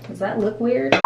Does that look weird?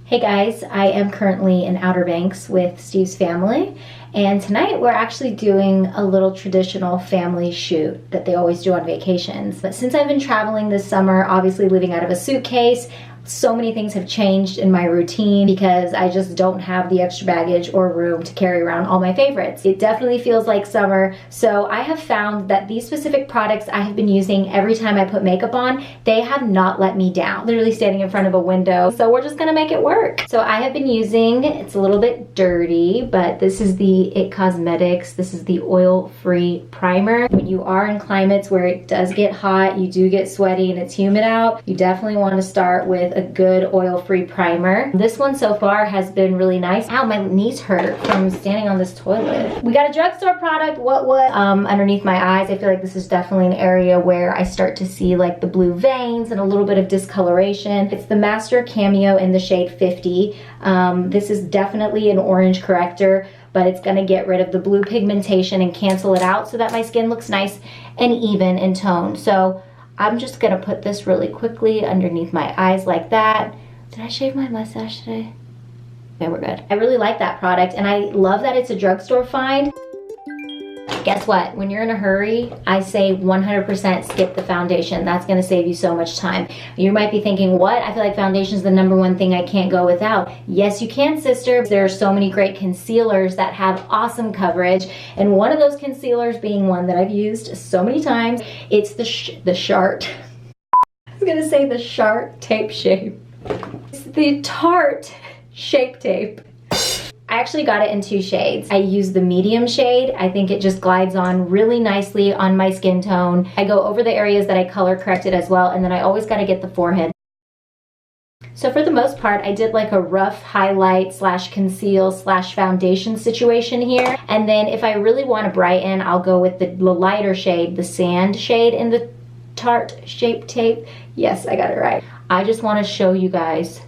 Hey guys, I am currently in Outer Banks with Steve's family, and tonight we're actually doing a little traditional family shoot that they always do on vacations. But since I've been traveling this summer, obviously living out of a suitcase, so many things have changed in my routine because I just don't have the extra baggage or room to carry around all my favorites. It definitely feels like summer, so I have found that these specific products I have been using every time I put makeup on, they have not let me down. Literally standing in front of a window, so we're just gonna make it work. So I have been using, it's a little bit dirty, but this is the It Cosmetics. This is the oil-free primer. When you are in climates where it does get hot, you do get sweaty and it's humid out, you definitely want to start with a good oil-free primer. This one so far has been really nice. Ow, my knees hurt from standing on this toilet. We got a drugstore product, what underneath my eyes. I feel like this is definitely an area where I start to see like the blue veins and a little bit of discoloration. It's the Master Cameo in the shade 50. This is definitely an orange corrector, but it's gonna get rid of the blue pigmentation and cancel it out so that my skin looks nice and even in tone. So I'm just gonna put this really quickly underneath my eyes like that. Did I shave my mustache today? Okay, we're good. I really like that product, and I love that it's a drugstore find. Guess what? When you're in a hurry, I say 100% skip the foundation. That's gonna save you so much time. You might be thinking, what? I feel like foundation is the #1 thing I can't go without. Yes, you can, sister. There are so many great concealers that have awesome coverage, and one of those concealers being one that I've used so many times, it's the Shart. I was gonna say the Shart Tape Shape. It's the Tarte Shape Tape. I actually got it in 2 shades. I use the medium shade. I think it just glides on really nicely on my skin tone. I go over the areas that I color corrected as well, and then I always gotta get the forehead. So for the most part, I did like a rough highlight slash conceal slash foundation situation here. And then if I really wanna brighten, I'll go with the lighter shade, the sand shade in the Tarte Shape Tape. Yes, I got it right. I just wanna show you guys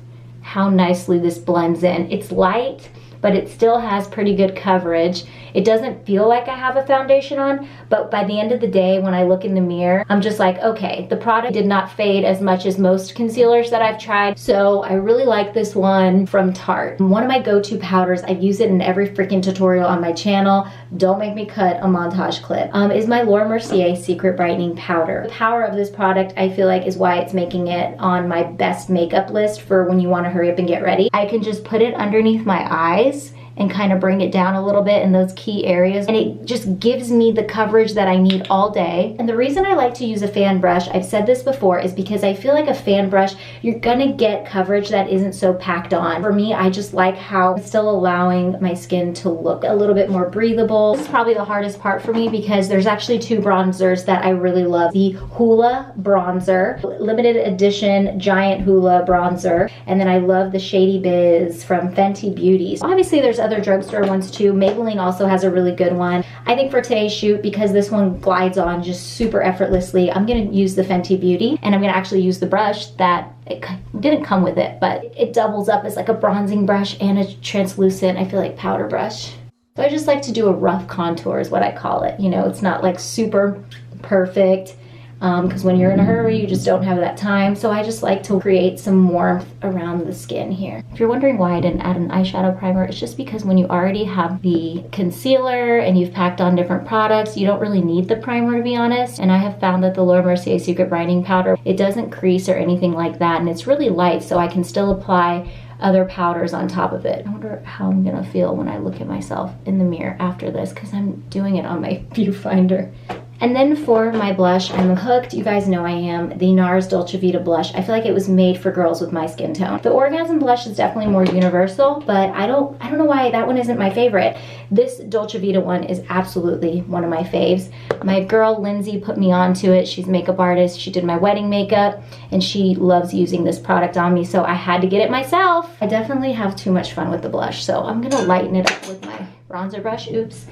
how nicely this blends in. It's light, but it still has pretty good coverage. It doesn't feel like I have a foundation on, but by the end of the day, when I look in the mirror, I'm just like, okay, the product did not fade as much as most concealers that I've tried, so I really like this one from Tarte. One of my go-to powders, I've used it in every freaking tutorial on my channel, don't make me cut a montage clip, is my Mercier Secret Brightening Powder. The power of this product, I feel like, is why it's making it on my best makeup list for when you want to hurry up and get ready. I can just put it underneath my eyes and kind of bring it down a little bit in those key areas, and it just gives me the coverage that I need all day. And the reason I like to use a fan brush, I've said this before, is because I feel like a fan brush, you're gonna get coverage that isn't so packed on. For me, I just like how it's still allowing my skin to look a little bit more breathable. This is probably the hardest part for me because there's actually 2 bronzers that I really love. The Hoola bronzer, limited edition giant Hoola bronzer, and then I love the Shady Biz from Fenty Beauty. Obviously there's other drugstore ones too. Maybelline also has a really good one. I think for today's shoot, because this one glides on just super effortlessly, I'm gonna use the Fenty Beauty, and I'm gonna actually use the brush that it didn't come with it, but it doubles up as like a bronzing brush and a translucent, I feel like, powder brush. So I just like to do a rough contour is what I call it. You know, it's not like super perfect, because when you're in a hurry, you just don't have that time. So I just like to create some warmth around the skin here. If you're wondering why I didn't add an eyeshadow primer, it's just because when you already have the concealer and you've packed on different products, you don't really need the primer, to be honest. And I have found that the Mercier Secret Brightening Powder, it doesn't crease or anything like that, and it's really light, so I can still apply other powders on top of it. I wonder how I'm gonna feel when I look at myself in the mirror after this, because I'm doing it on my viewfinder. And then for my blush, I'm hooked. You guys know I am. The NARS Dolce Vita blush. I feel like it was made for girls with my skin tone. The Orgasm blush is definitely more universal, but I don't know why that one isn't my favorite. This Dolce Vita one is absolutely one of my faves. My girl Lindsay put me onto it. She's a makeup artist. She did my wedding makeup, and she loves using this product on me, so I had to get it myself. I definitely have too much fun with the blush, so I'm gonna lighten it up with my bronzer brush. Oops.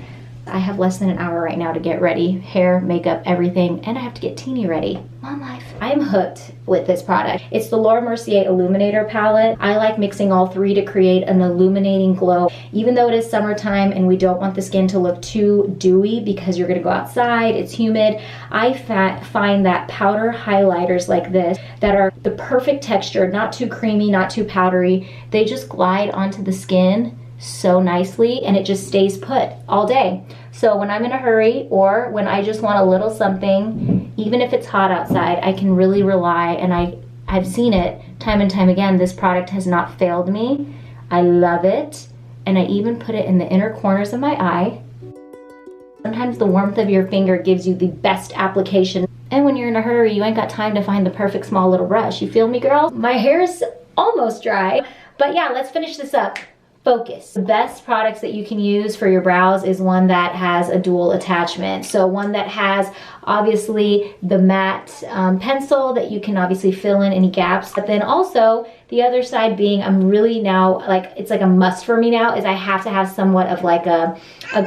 I have less than an hour right now to get ready. Hair, makeup, everything, and I have to get teeny ready. Mom life. I'm hooked with this product. It's the Laura Mercier Illuminator palette. I like mixing all three to create an illuminating glow. Even though it is summertime and we don't want the skin to look too dewy because you're gonna go outside, it's humid, I find that powder highlighters like this that are the perfect texture, not too creamy, not too powdery, they just glide onto the skin so nicely and it just stays put all day. So when I'm in a hurry or when I just want a little something, even if it's hot outside, I can really rely, and I've seen it time and time again, this product has not failed me. I love it, and I even put it in the inner corners of my eye. Sometimes the warmth of your finger gives you the best application, and when you're in a hurry, you ain't got time to find the perfect small little brush. You feel me, girl? My hair's almost dry, but yeah, let's finish this up. Focus. The best products that you can use for your brows is one that has a dual attachment. So one that has obviously the matte pencil that you can obviously fill in any gaps, but then also the other side being, I'm really now, like, it's like a must for me now, is I have to have somewhat of like a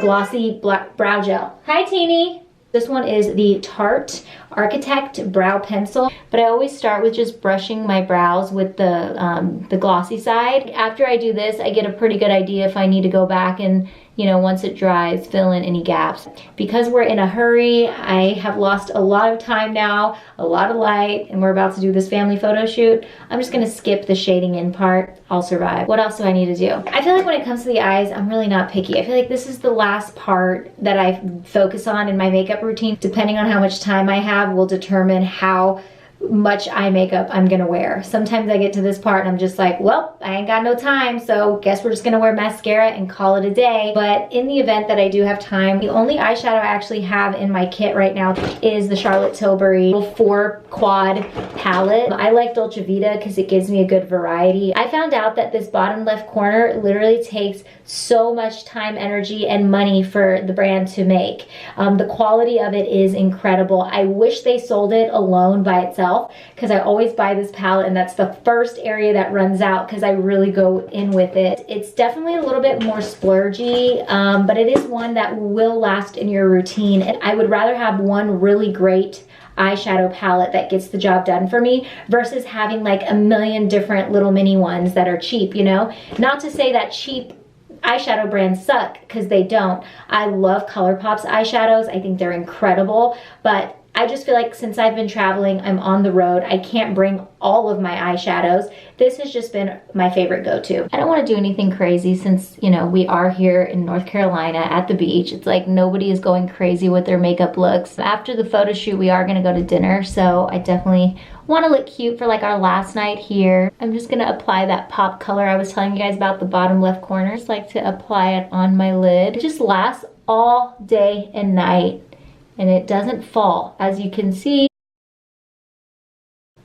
glossy black brow gel. Hi, Teeny. This one is the Tarte Architect Brow Pencil, but I always start with just brushing my brows with the glossy side. After I do this, I get a pretty good idea if I need to go back and, you know, once it dries, fill in any gaps. Because we're in a hurry, I have lost a lot of time now, a lot of light, and we're about to do this family photo shoot. I'm just gonna skip the shading in part. I'll survive. What else do I need to do? I feel like when it comes to the eyes, I'm really not picky. I feel like this is the last part that I focus on in my makeup routine. Depending on how much time I have will determine how much eye makeup I'm gonna wear. Sometimes I get to this part and I'm just like, well, I ain't got no time, so guess we're just gonna wear mascara and call it a day. But in the event that I do have time, the only eyeshadow I actually have in my kit right now is the Charlotte Tilbury 4 quad palette. I like Dolce Vita because it gives me a good variety. I found out that this bottom left corner literally takes so much time, energy, and money for the brand to make. The quality of it is incredible. I wish they sold it alone by itself, because I always buy this palette and that's the first area that runs out because I really go in with it. It's definitely a little bit more splurgy, but it is one that will last in your routine. And I would rather have one really great eyeshadow palette that gets the job done for me versus having like a million different little mini ones that are cheap, you know? Not to say that cheap eyeshadow brands suck, because they don't. I love ColourPop's eyeshadows. I think they're incredible, but I just feel like since I've been traveling, I'm on the road, I can't bring all of my eyeshadows. This has just been my favorite go-to. I don't want to do anything crazy since, you know, we are here in North Carolina at the beach. It's like nobody is going crazy with their makeup looks. After the photo shoot, we are going to go to dinner, so I definitely want to look cute for like our last night here. I'm just going to apply that pop color I was telling you guys about, the bottom left corner. Just like to apply it on my lid. It just lasts all day and night, and it doesn't fall. As you can see,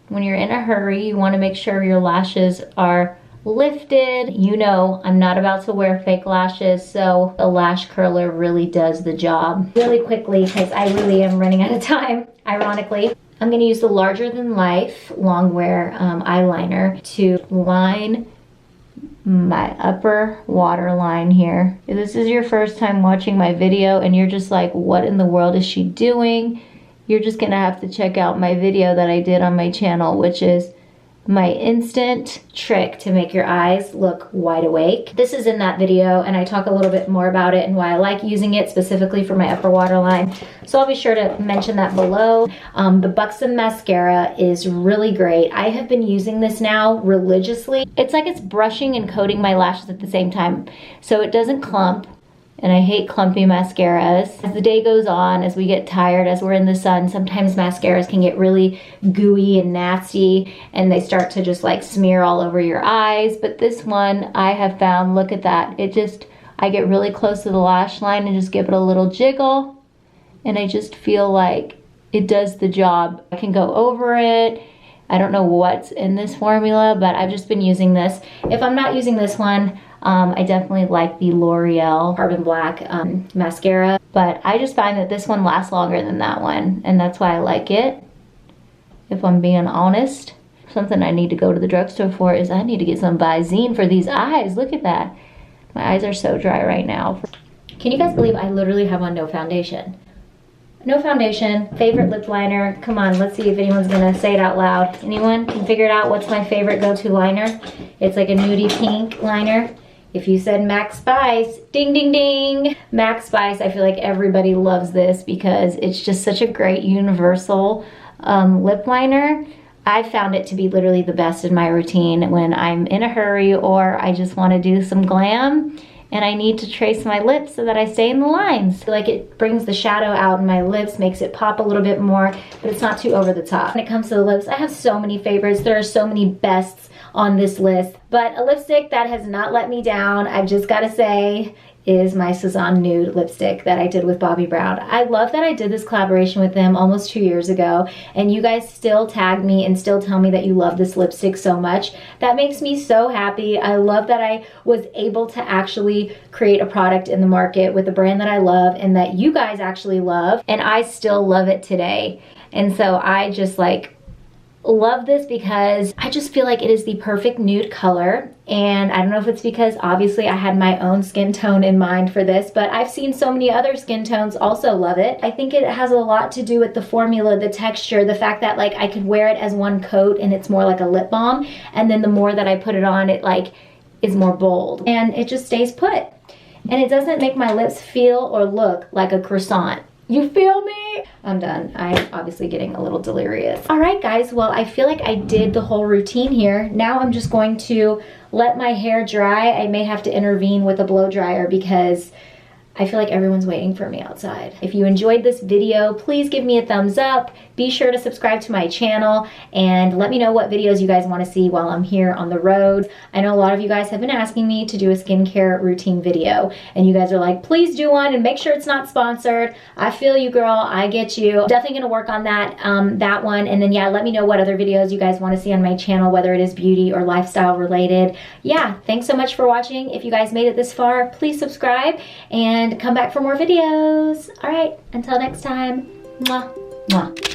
when you're in a hurry, you want to make sure your lashes are lifted. You know, I'm not about to wear fake lashes, so a lash curler really does the job. Really quickly, because I really am running out of time, ironically, I'm going to use the Larger Than Life Longwear eyeliner to line my upper waterline here. If this is your first time watching my video and you're just like, what in the world is she doing? You're just gonna have to check out my video that I did on my channel, which is my instant trick to make your eyes look wide awake. This is in that video, and I talk a little bit more about it and why I like using it specifically for my upper waterline. So I'll be sure to mention that below. The Buxom mascara is really great. I have been using this now religiously. It's like it's brushing and coating my lashes at the same time, so it doesn't clump. And I hate clumpy mascaras. As the day goes on, as we get tired, as we're in the sun, sometimes mascaras can get really gooey and nasty and they start to just like smear all over your eyes. But this one I have found, look at that. It just, I get really close to the lash line and just give it a little jiggle. And I just feel like it does the job. I can go over it. I don't know what's in this formula, but I've just been using this. If I'm not using this one, I definitely like the L'Oreal Carbon Black mascara, but I just find that this one lasts longer than that one, and that's why I like it, if I'm being honest. Something I need to go to the drugstore for is I need to get some Visine for these eyes. Look at that. My eyes are so dry right now. Can you guys believe I literally have on no foundation? No foundation, favorite lip liner. Come on, let's see if anyone's gonna say it out loud. Anyone can figure it out what's my favorite go-to liner? It's like a nudie pink liner. If you said Max Spice, ding, ding, ding. Max Spice, I feel like everybody loves this because it's just such a great universal lip liner. I found it to be literally the best in my routine when I'm in a hurry or I just wanna do some glam and I need to trace my lips so that I stay in the lines. Like it brings the shadow out in my lips, makes it pop a little bit more, but it's not too over the top. When it comes to the lips, I have so many favorites. There are so many bests on this list, but a lipstick that has not let me down, I've just gotta say, is my Sazan Nude lipstick that I did with Bobbi Brown. I love that I did this collaboration with them almost 2 years ago, and you guys still tag me and still tell me that you love this lipstick so much. That makes me so happy. I love that I was able to actually create a product in the market with a brand that I love and that you guys actually love, and I still love it today. And so I just like love this because I just feel like it is the perfect nude color. And I don't know if it's because obviously I had my own skin tone in mind for this, but I've seen so many other skin tones also love it. I think it has a lot to do with the formula, the texture, the fact that like I could wear it as one coat and it's more like a lip balm, and then the more that I put it on, it like is more bold and it just stays put. And it doesn't make my lips feel or look like a croissant. You feel me? I'm done. I'm obviously getting a little delirious. All right, guys. Well, I feel like I did the whole routine here. Now I'm just going to let my hair dry. I may have to intervene with a blow dryer because I feel like everyone's waiting for me outside. If you enjoyed this video, please give me a thumbs up. Be sure to subscribe to my channel and let me know what videos you guys want to see while I'm here on the road. I know a lot of you guys have been asking me to do a skincare routine video, and you guys are like, please do one and make sure it's not sponsored. I feel you, girl. I get you. Definitely gonna work on that one. And then yeah, let me know what other videos you guys want to see on my channel, whether it is beauty or lifestyle related. Yeah, thanks so much for watching. If you guys made it this far, please subscribe and come back for more videos. All right, until next time. Mwah, mwah.